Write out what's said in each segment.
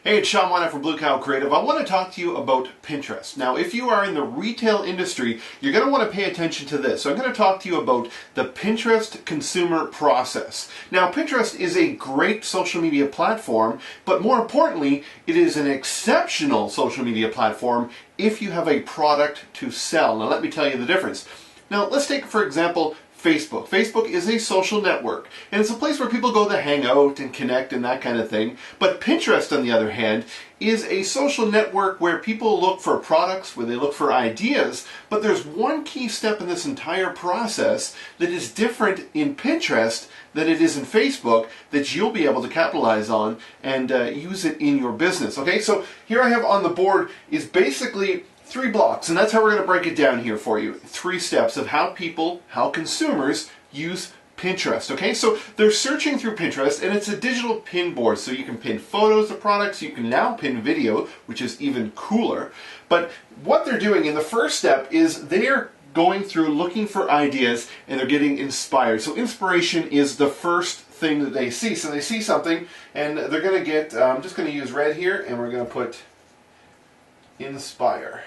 Hey, it's Sean Wynot from Blue Cow Creative. I want to talk to you about Pinterest. Now, if you are in the retail industry, you're going to want to pay attention to this. So I'm going to talk to you about the Pinterest consumer process. Now, Pinterest is a great social media platform, but more importantly, it is an exceptional social media platform if you have a product to sell. Now, let me tell you the difference. Now, let's take, for example, Facebook. Facebook is a social network, and it's a place where people go to hang out and connect and that kind of thing. But Pinterest, on the other hand, is a social network where people look for products, where they look for ideas, but there's one key step in this entire process that is different in Pinterest than it is in Facebook that you'll be able to capitalize on and use it in your business. Okay, so here I have on the board is basically 3 blocks, and that's how we're going to break it down here for you. 3 steps of how consumers use Pinterest. Okay, so they're searching through Pinterest, and it's a digital pin board, so you can pin photos of products, you can now pin video, which is even cooler. But what they're doing in the first step is they're going through looking for ideas, and they're getting inspired. So inspiration is the first thing that they see. So they see something, and they're going to get, I'm just going to use red here, and we're going to put inspire.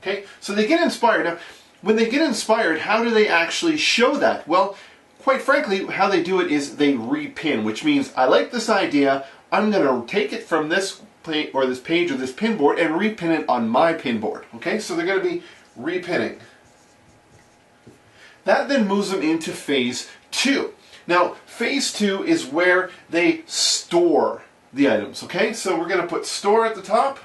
Okay, so they get inspired. Now, when they get inspired, how do they actually show that? Well, quite frankly, how they do it is they repin, which means I like this idea, I'm going to take it from this page or this pin board and repin it on my pin board. Okay, so they're going to be repinning. That then moves them into phase 2. Now, phase 2 is where they store the items. Okay, so we're going to put store at the top.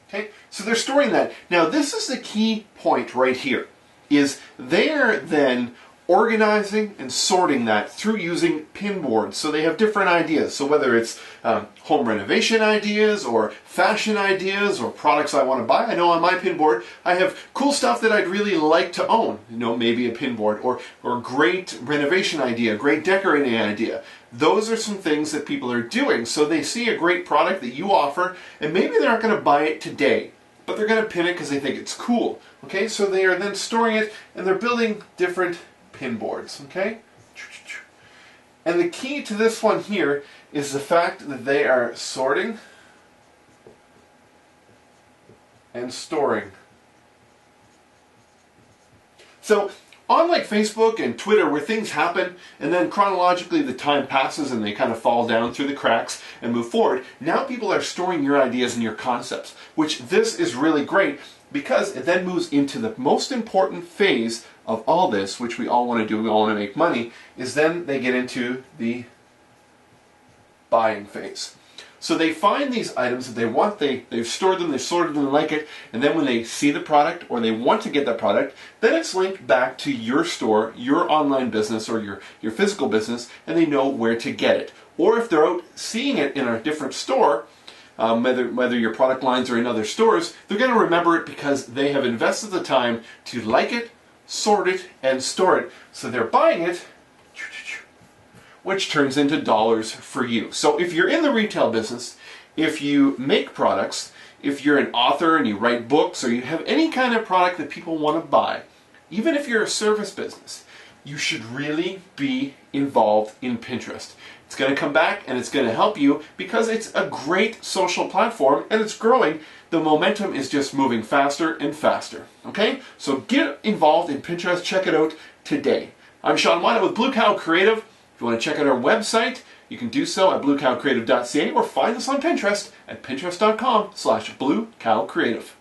Okay, so they're storing that. Now this is the key point right here, is they're then organizing and sorting that through using pin boards. So they have different ideas. So whether it's home renovation ideas or fashion ideas or products I want to buy. I know on my pin board I have cool stuff that I'd really like to own. You know, maybe a pin board or great renovation idea, great decorating idea. Those are some things that people are doing. So they see a great product that you offer, and maybe they're not going to buy it today, but they're going to pin it because they think it's cool. Okay, so they are then storing it, and they're building different pin boards. Okay, and the key to this one here is the fact that they are sorting and storing. So unlike Facebook and Twitter, where things happen and then chronologically the time passes and they kind of fall down through the cracks and move forward, now people are storing your ideas and your concepts, which this is really great because it then moves into the most important phase of all this, which we all want to do, we all want to make money, is then they get into the buying phase. So they find these items that they want, they've stored them, they've sorted them, they like it, and then when they see the product or they want to get that product, then it's linked back to your store, your online business or your physical business, and they know where to get it. Or if they're out seeing it in a different store, whether your product lines are in other stores, they're going to remember it because they have invested the time to like it, sort it, and store it. So they're buying it, which turns into dollars for you. So if you're in the retail business, if you make products, if you're an author and you write books, or you have any kind of product that people want to buy, even if you're a service business, you should really be involved in Pinterest. It's going to come back and it's going to help you because it's a great social platform and it's growing. The momentum is just moving faster and faster. Okay? So get involved in Pinterest. Check it out today. I'm Sean Wynot with Blue Cow Creative. If you want to check out our website, you can do so at bluecowcreative.ca or find us on Pinterest at pinterest.com/bluecowcreative.